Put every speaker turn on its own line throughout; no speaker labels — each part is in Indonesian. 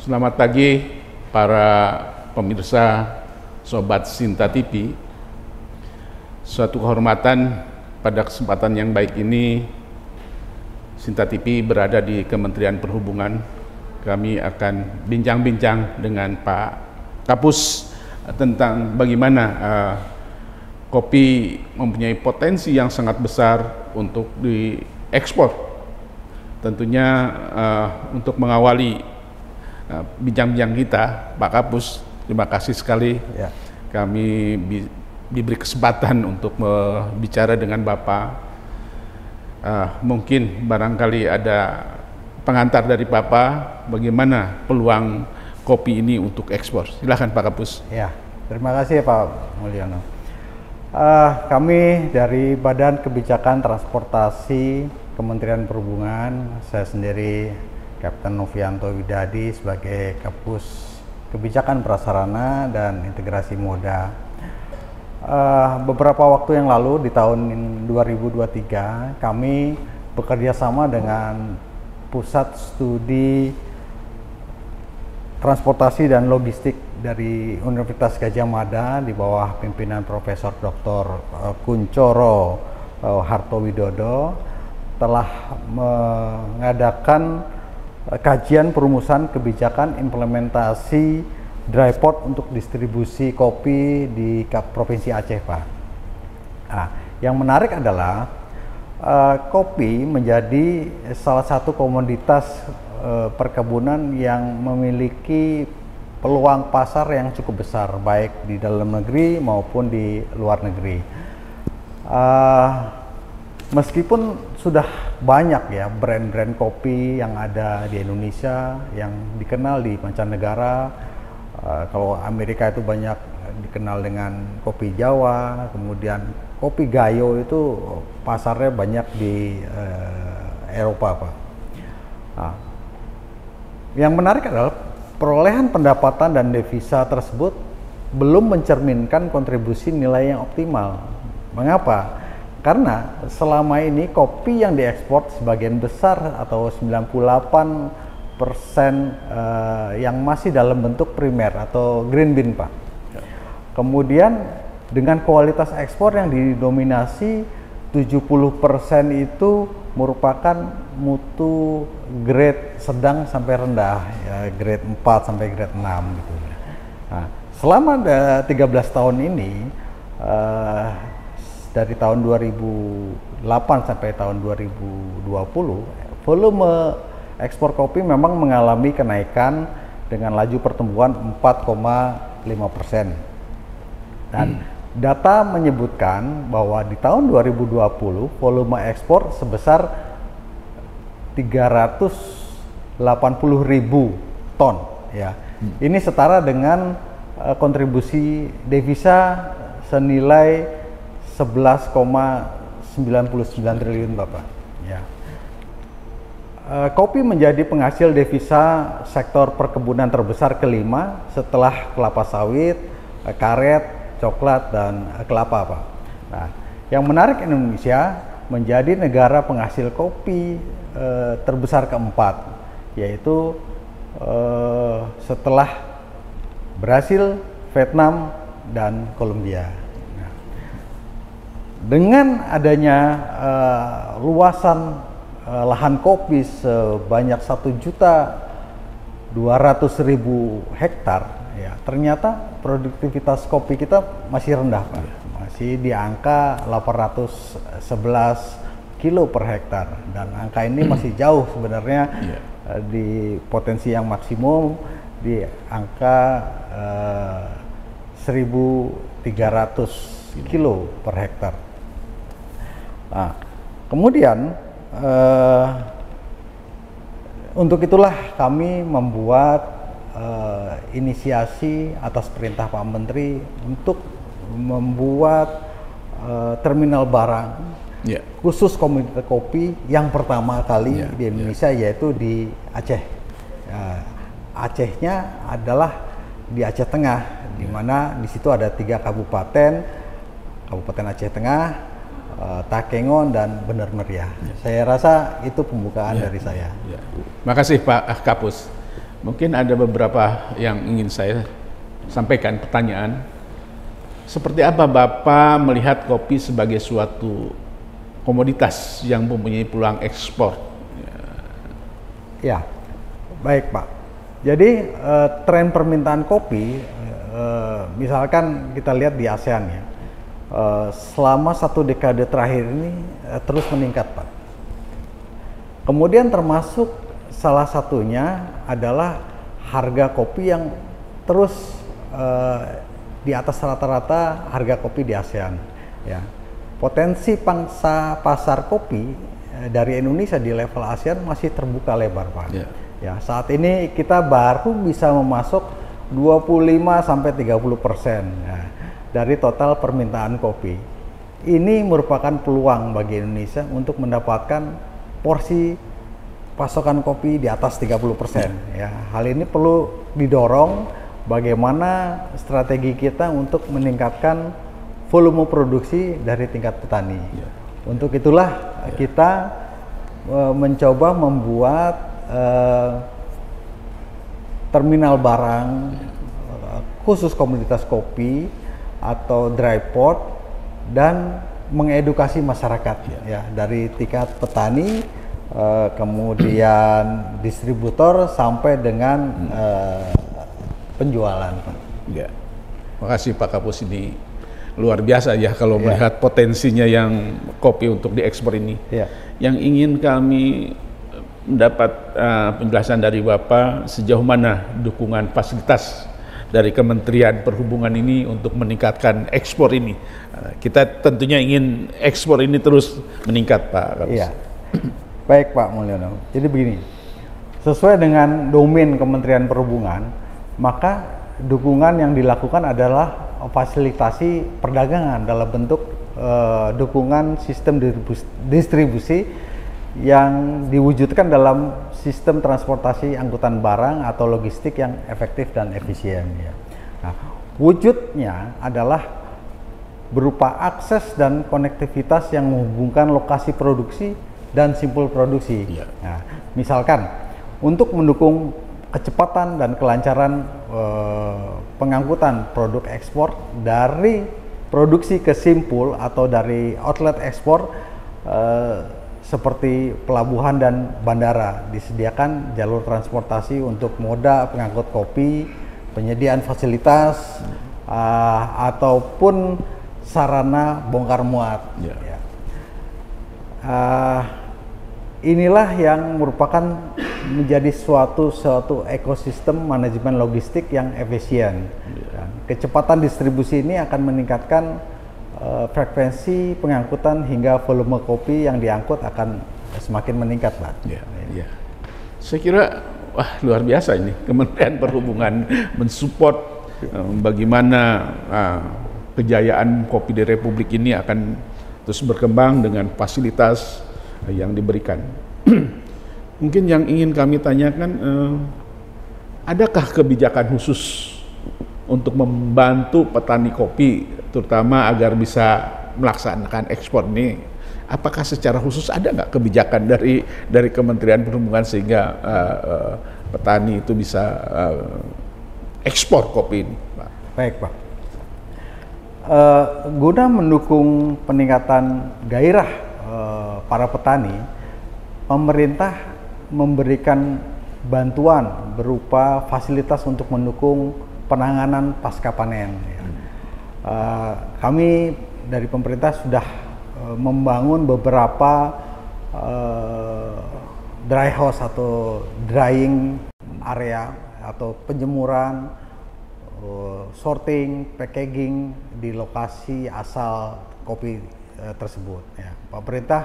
Selamat pagi para pemirsa Sobat Sinta TV. Suatu kehormatan pada kesempatan yang baik ini Sinta TV berada di Kementerian Perhubungan. Kami akan bincang-bincang dengan Pak Kapus tentang bagaimana kopi mempunyai potensi yang sangat besar untuk diekspor. Tentunya untuk mengawali bincang-bincang kita, Pak Kapus, terima kasih sekali ya. Kami diberi kesempatan untuk berbicara dengan Bapak. Mungkin barangkali ada pengantar dari Bapak, bagaimana peluang kopi ini untuk ekspor. Silakan Pak Kapus.
Ya, terima kasih Pak Mulyono. Kami dari Badan Kebijakan Transportasi Kementerian Perhubungan, saya sendiri Kapten Novianto Widadi sebagai Kapus Kebijakan Prasarana dan Integrasi Moda. Beberapa waktu yang lalu di tahun 2023 kami bekerja sama dengan Pusat Studi Transportasi dan Logistik dari Universitas Gadjah Mada di bawah pimpinan Profesor Dr. Kuncoro Hartowidodo telah mengadakan kajian perumusan kebijakan implementasi dry port untuk distribusi kopi di Provinsi Aceh, Pak. Nah, yang menarik adalah kopi menjadi salah satu komoditas perkebunan yang memiliki peluang pasar yang cukup besar, baik di dalam negeri maupun di luar negeri. Meskipun sudah banyak ya brand-brand kopi yang ada di Indonesia yang dikenal di mancanegara, kalau Amerika itu banyak dikenal dengan kopi Jawa, kemudian kopi Gayo itu pasarnya banyak di Eropa, Pak. Nah, yang menarik adalah perolehan pendapatan dan devisa tersebut belum mencerminkan kontribusi nilai yang optimal. Mengapa? Karena selama ini kopi yang diekspor sebagian besar atau 98% yang masih dalam bentuk primer atau green bean, Pak. Kemudian dengan kualitas ekspor yang didominasi 70% itu merupakan mutu grade sedang sampai rendah, ya, grade 4 sampai grade 6 gitu. Nah, selama 13 tahun ini dari tahun 2008 sampai tahun 2020, volume ekspor kopi memang mengalami kenaikan dengan laju pertumbuhan 4,5%. Dan data menyebutkan bahwa di tahun 2020 volume ekspor sebesar 380.000 ton. Ya, ini setara dengan kontribusi devisa senilai 11,99 triliun, Bapak. Ya. Kopi menjadi penghasil devisa sektor perkebunan terbesar kelima setelah kelapa sawit, karet, coklat, dan kelapa, Pak. Nah, yang menarik, Indonesia menjadi negara penghasil kopi terbesar keempat, yaitu setelah Brasil, Vietnam, dan Kolombia. Dengan adanya luasan lahan kopi sebanyak 1.200.000 hektar, ya, ternyata produktivitas kopi kita masih rendah, Pak. Masih di angka 811 kilo per hektar, dan angka ini masih jauh sebenarnya di potensi yang maksimum di angka 1.300 kilo per hektar. Nah, kemudian untuk itulah kami membuat inisiasi atas perintah Pak Menteri untuk membuat terminal barang khusus komoditas kopi yang pertama kali di Indonesia, yaitu di Aceh. Acehnya adalah di Aceh Tengah, di mana di situ ada 3 kabupaten Aceh Tengah, Takengon, dan Bener Meriah. Saya rasa itu pembukaan dari saya.
Makasih Pak Kapus. Mungkin ada beberapa yang ingin saya sampaikan pertanyaan. Seperti apa Bapak melihat kopi sebagai suatu komoditas yang mempunyai peluang ekspor?
Ya, baik Pak. Jadi tren permintaan kopi, misalkan kita lihat di ASEAN ya, selama 1 dekade terakhir ini terus meningkat Pak. Kemudian termasuk salah satunya adalah harga kopi yang terus di atas rata-rata harga kopi di ASEAN. Ya, potensi pangsa pasar kopi dari Indonesia di level ASEAN masih terbuka lebar Pak. Yeah. Ya, saat ini kita baru bisa memasok 25-30% ya, dari total permintaan kopi. Ini merupakan peluang bagi Indonesia untuk mendapatkan porsi pasokan kopi di atas 30%. Ya, hal ini perlu didorong bagaimana strategi kita untuk meningkatkan volume produksi dari tingkat petani. Ya. Untuk itulah kita mencoba membuat terminal barang khusus komoditas kopi atau dry port dan mengedukasi masyarakat ya dari tingkat petani kemudian distributor sampai dengan penjualan.
Ya. Makasih Pak Kapus, ini luar biasa ya kalau melihat potensinya yang kopi untuk diekspor ini. Ya. Yang ingin kami mendapat penjelasan dari Bapak sejauh mana dukungan fasilitas dari Kementerian Perhubungan ini untuk meningkatkan ekspor ini. Kita tentunya ingin ekspor ini terus meningkat Pak.
Iya. Baik Pak Mulyono. Jadi begini, sesuai dengan domain Kementerian Perhubungan, maka dukungan yang dilakukan adalah fasilitasi perdagangan dalam bentuk dukungan sistem distribusi yang diwujudkan dalam sistem transportasi angkutan barang atau logistik yang efektif dan efisien. Ya. Nah, wujudnya adalah berupa akses dan konektivitas yang menghubungkan lokasi produksi dan simpul produksi. Ya. Nah, misalkan untuk mendukung kecepatan dan kelancaran pengangkutan produk ekspor dari produksi ke simpul atau dari outlet ekspor, seperti pelabuhan dan bandara, disediakan jalur transportasi untuk moda pengangkut kopi, penyediaan fasilitas ataupun sarana bongkar muat. Ya. Ya. Inilah yang merupakan menjadi suatu ekosistem manajemen logistik yang efisien. Ya. Kecepatan distribusi ini akan meningkatkan frekuensi pengangkutan hingga volume kopi yang diangkut akan semakin meningkat, Pak.
Ya, ya. Saya kira luar biasa ini Kementerian Perhubungan mensupport bagaimana kejayaan kopi di Republik ini akan terus berkembang dengan fasilitas yang diberikan. Mungkin yang ingin kami tanyakan, adakah kebijakan khusus untuk membantu petani kopi, terutama agar bisa melaksanakan ekspor ini? Apakah secara khusus ada nggak kebijakan dari Kementerian Perhubungan sehingga petani itu bisa ekspor kopi ini, Pak?
Baik, Pak. Guna mendukung peningkatan gairah para petani, pemerintah memberikan bantuan berupa fasilitas untuk mendukung penanganan pasca panen. Kami dari pemerintah sudah membangun beberapa dry house atau drying area atau penjemuran, sorting, packaging di lokasi asal kopi tersebut. Ya. Pemerintah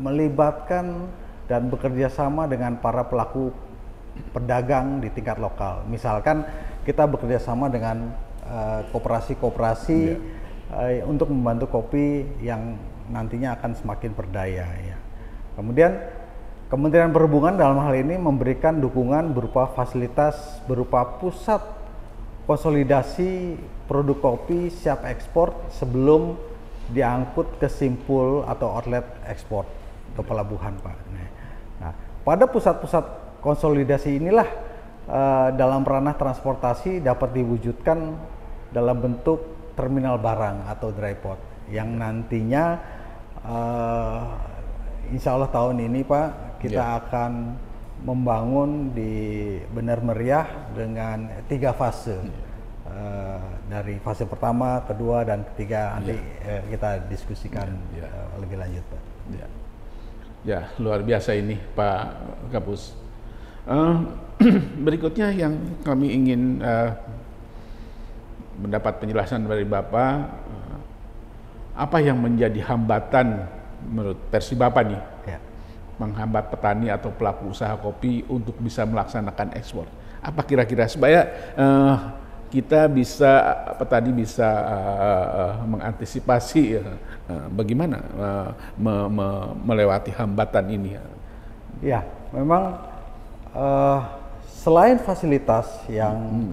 melibatkan dan bekerja sama dengan para pelaku pedagang di tingkat lokal. Misalkan kita bekerja sama dengan koperasi-koperasi untuk membantu kopi yang nantinya akan semakin berdaya. Ya. Kemudian Kementerian Perhubungan dalam hal ini memberikan dukungan berupa fasilitas berupa pusat konsolidasi produk kopi siap ekspor sebelum diangkut ke simpul atau outlet ekspor ke pelabuhan, Pak. Nah, pada pusat-pusat konsolidasi inilah dalam ranah transportasi dapat diwujudkan dalam bentuk terminal barang atau dry port yang nantinya insya Allah tahun ini Pak kita akan membangun di Benar Meriah dengan 3 fase. Dari fase pertama, kedua, dan ketiga nanti kita diskusikan lebih lanjut Pak.
Ya, luar biasa ini Pak Kapus. Berikutnya yang kami ingin mendapat penjelasan dari Bapak, apa yang menjadi hambatan menurut versi Bapak nih, menghambat petani atau pelaku usaha kopi untuk bisa melaksanakan ekspor? Apa kira-kira supaya kita bisa, petani bisa mengantisipasi bagaimana melewati hambatan ini?
Ya, memang selain fasilitas yang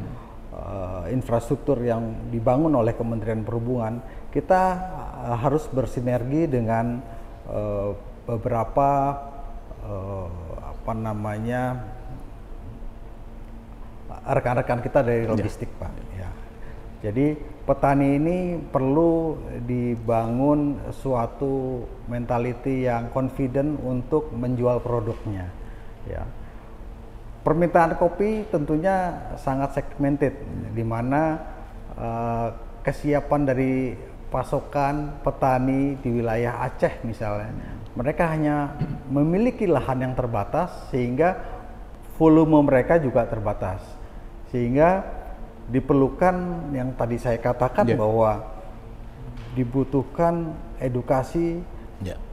infrastruktur yang dibangun oleh Kementerian Perhubungan, kita harus bersinergi dengan beberapa rekan-rekan kita dari logistik Pak. Ya. Jadi petani ini perlu dibangun suatu mentality yang confident untuk menjual produknya. Ya. Permintaan kopi tentunya sangat segmented, di mana kesiapan dari pasokan petani di wilayah Aceh misalnya, mereka hanya memiliki lahan yang terbatas sehingga volume mereka juga terbatas. Sehingga diperlukan yang tadi saya katakan bahwa dibutuhkan edukasi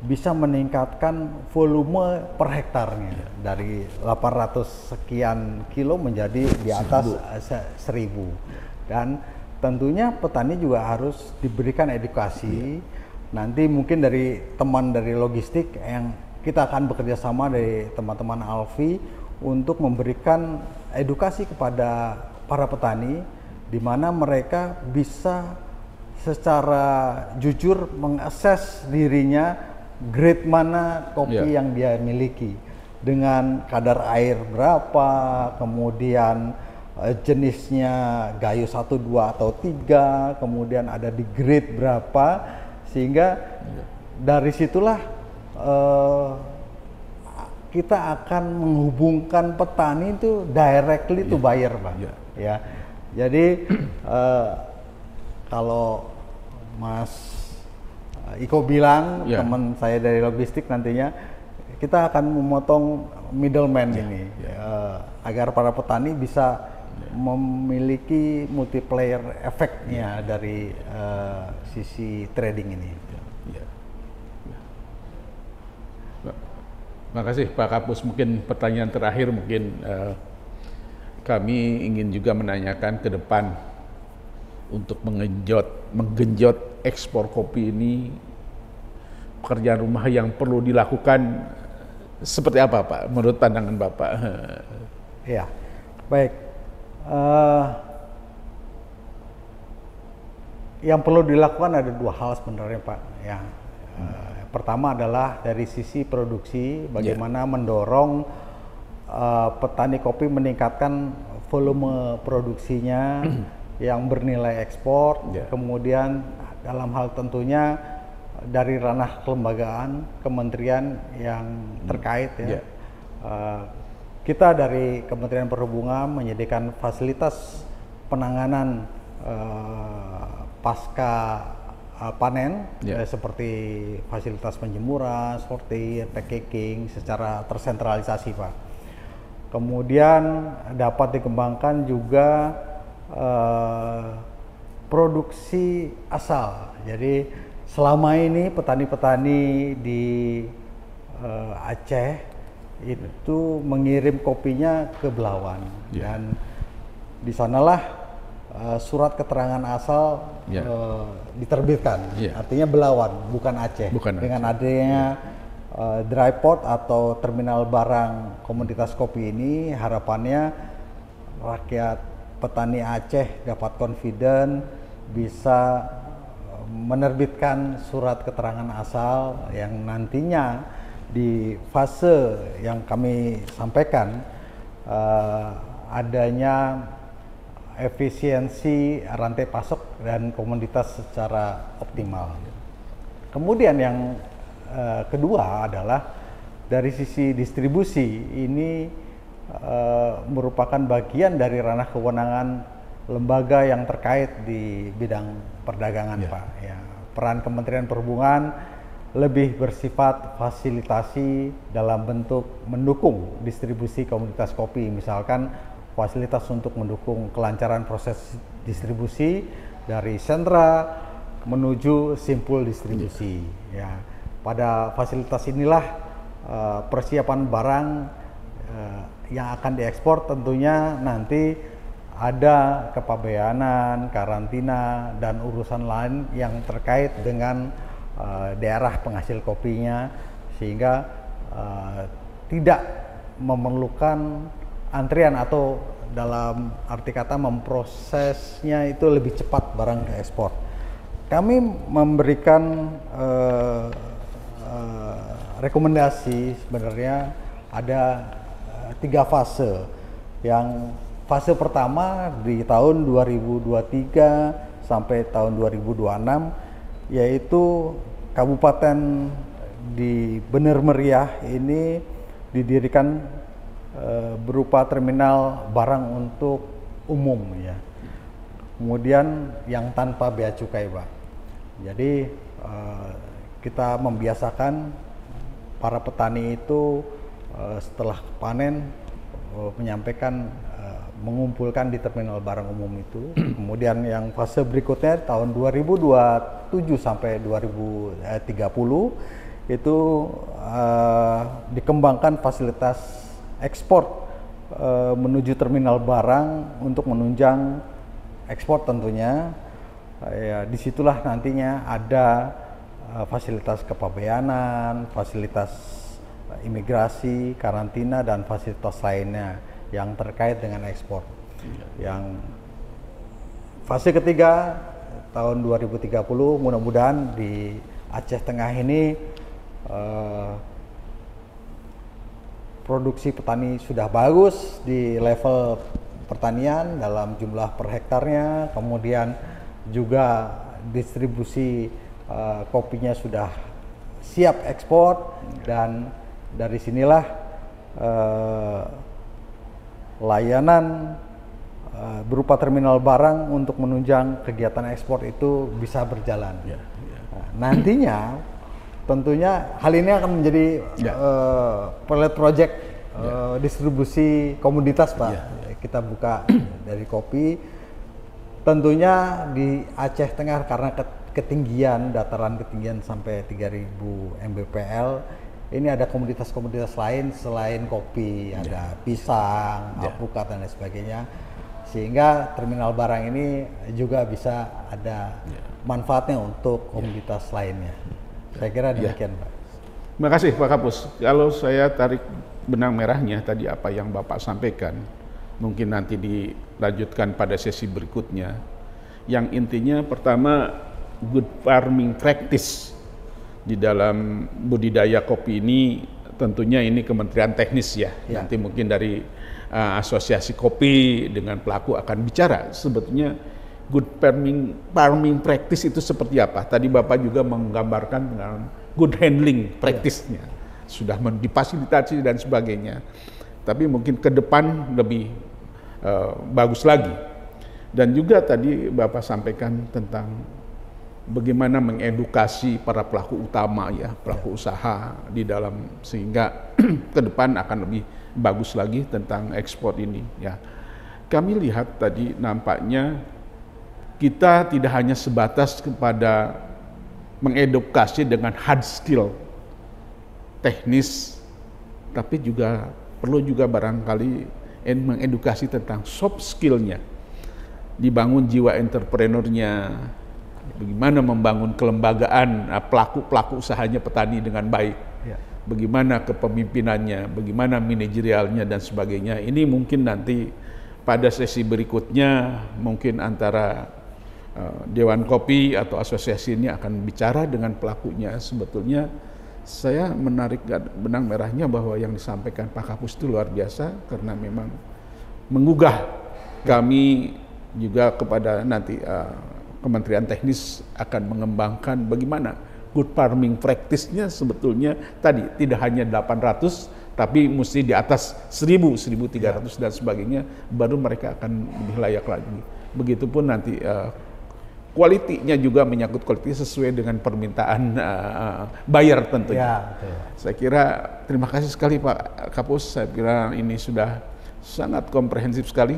bisa meningkatkan volume per hektarnya dari 800 sekian kilo menjadi di atas 1000. Dan tentunya petani juga harus diberikan edukasi. Nanti mungkin dari teman dari logistik yang kita akan bekerja sama dari teman-teman Alfi untuk memberikan edukasi kepada para petani di mana mereka bisa secara jujur mengakses dirinya grade mana kopi yang dia miliki dengan kadar air berapa, kemudian jenisnya gayo 1, 2 atau 3, kemudian ada di grade berapa, sehingga dari situlah kita akan menghubungkan petani itu directly to buyer Pak. Ya, jadi kalau Mas Iko bilang, teman saya dari logistik, nantinya kita akan memotong middleman ini agar para petani bisa memiliki multiplier efeknya dari sisi trading ini.
Terima kasih Pak Kapus. Mungkin pertanyaan terakhir, mungkin kami ingin juga menanyakan ke depan untuk menggenjot ekspor kopi ini, pekerjaan rumah yang perlu dilakukan seperti apa Pak menurut pandangan Bapak?
Ya, baik. Yang perlu dilakukan ada 2 hal sebenarnya Pak. Pertama adalah dari sisi produksi, bagaimana mendorong petani kopi meningkatkan volume produksinya yang bernilai ekspor. Kemudian dalam hal tentunya dari ranah kelembagaan, kementerian yang terkait kita dari Kementerian Perhubungan menyediakan fasilitas penanganan pasca panen seperti fasilitas penjemuran, sortir, packaging secara tersentralisasi Pak. Kemudian dapat dikembangkan juga produksi asal. Jadi selama ini petani-petani di Aceh itu mengirim kopinya ke Belawan dan di sanalah surat keterangan asal diterbitkan. Artinya Belawan, bukan Aceh. Dengan adanya dry port atau terminal barang komoditas kopi ini, harapannya rakyat petani Aceh dapat confident bisa menerbitkan surat keterangan asal yang nantinya di fase yang kami sampaikan adanya efisiensi rantai pasok dan komoditas secara optimal. Kemudian yang kedua adalah dari sisi distribusi, ini merupakan bagian dari ranah kewenangan lembaga yang terkait di bidang perdagangan, Pak. Ya, peran Kementerian Perhubungan lebih bersifat fasilitasi dalam bentuk mendukung distribusi komoditas kopi, misalkan fasilitas untuk mendukung kelancaran proses distribusi dari sentra menuju simpul distribusi. Ya, pada fasilitas inilah persiapan barang yang akan diekspor tentunya nanti ada kepabeanan, karantina, dan urusan lain yang terkait dengan daerah penghasil kopinya, sehingga tidak memerlukan antrian atau dalam arti kata memprosesnya itu lebih cepat barang ke ekspor. Kami memberikan rekomendasi, sebenarnya ada 3 fase. Yang fase pertama di tahun 2023 sampai tahun 2026, yaitu kabupaten di Bener Meriah ini didirikan berupa terminal barang untuk umum, ya. Kemudian yang tanpa bea cukai, Pak. Jadi kita membiasakan para petani itu setelah panen menyampaikan mengumpulkan di terminal barang umum itu. Kemudian yang fase berikutnya tahun 2027 sampai 2030 itu dikembangkan fasilitas ekspor menuju terminal barang untuk menunjang ekspor tentunya. Ya, disitulah nantinya ada fasilitas kepabeanan, fasilitas imigrasi, karantina, dan fasilitas lainnya yang terkait dengan ekspor. Yang fase ketiga tahun 2030 mudah-mudahan di Aceh Tengah ini produksi petani sudah bagus di level pertanian dalam jumlah per hektarnya, kemudian juga distribusi kopinya sudah siap ekspor, dan dari sinilah layanan berupa terminal barang untuk menunjang kegiatan ekspor itu bisa berjalan. Nah, nantinya tentunya hal ini akan menjadi pilot project distribusi komoditas, Pak. Kita buka dari kopi. Tentunya di Aceh Tengah karena ketinggian, dataran ketinggian sampai 3000 mdpl, ini ada komoditas-komoditas lain selain kopi, ada pisang, alpukat, dan lain sebagainya. Sehingga terminal barang ini juga bisa ada manfaatnya untuk komoditas lainnya. Saya kira demikian, Pak.
Terima kasih, Pak Kapus. Kalau saya tarik benang merahnya tadi apa yang Bapak sampaikan, mungkin nanti dilanjutkan pada sesi berikutnya. Yang intinya pertama, good farming practice di dalam budidaya kopi ini, tentunya ini Kementerian Teknis ya. Nanti mungkin dari asosiasi kopi dengan pelaku akan bicara sebetulnya good farming practice itu seperti apa. Tadi Bapak juga menggambarkan dengan good handling practice-nya, sudah difasilitasi dan sebagainya. Tapi mungkin ke depan lebih bagus lagi. Dan juga tadi Bapak sampaikan tentang bagaimana mengedukasi para pelaku utama ya, pelaku usaha di dalam, sehingga ke depan akan lebih bagus lagi tentang ekspor ini ya. Kami lihat tadi nampaknya kita tidak hanya sebatas kepada mengedukasi dengan hard skill teknis, tapi juga perlu juga barangkali mengedukasi tentang soft skillnya, dibangun jiwa entrepreneurnya, bagaimana membangun kelembagaan pelaku usahanya petani dengan baik, bagaimana kepemimpinannya, bagaimana manajerialnya dan sebagainya. Ini mungkin nanti pada sesi berikutnya mungkin antara Dewan Kopi atau asosiasi ini akan bicara dengan pelakunya sebetulnya saya menarik benang merahnya bahwa yang disampaikan Pak Kapus itu luar biasa karena memang menggugah kami juga kepada nanti Kementerian Teknis akan mengembangkan bagaimana good farming practice-nya sebetulnya tadi tidak hanya 800 tapi mesti di atas 1000, 1300 dan sebagainya, baru mereka akan lebih layak lagi. Begitupun nanti quality-nya juga menyangkut quality sesuai dengan permintaan buyer tentunya.
Ya, betul.
Saya kira terima kasih sekali Pak Kapus, saya kira ini sudah sangat komprehensif sekali.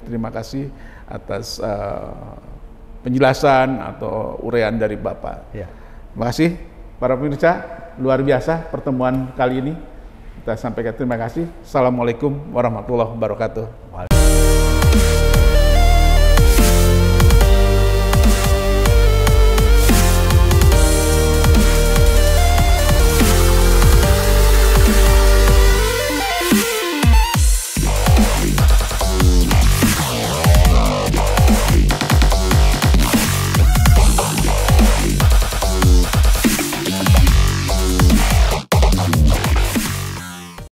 Terima kasih atas penjelasan atau uraian dari Bapak.
Ya.
Terima kasih para pemirsa, luar biasa pertemuan kali ini. Kita sampaikan terima kasih. Assalamualaikum warahmatullahi wabarakatuh.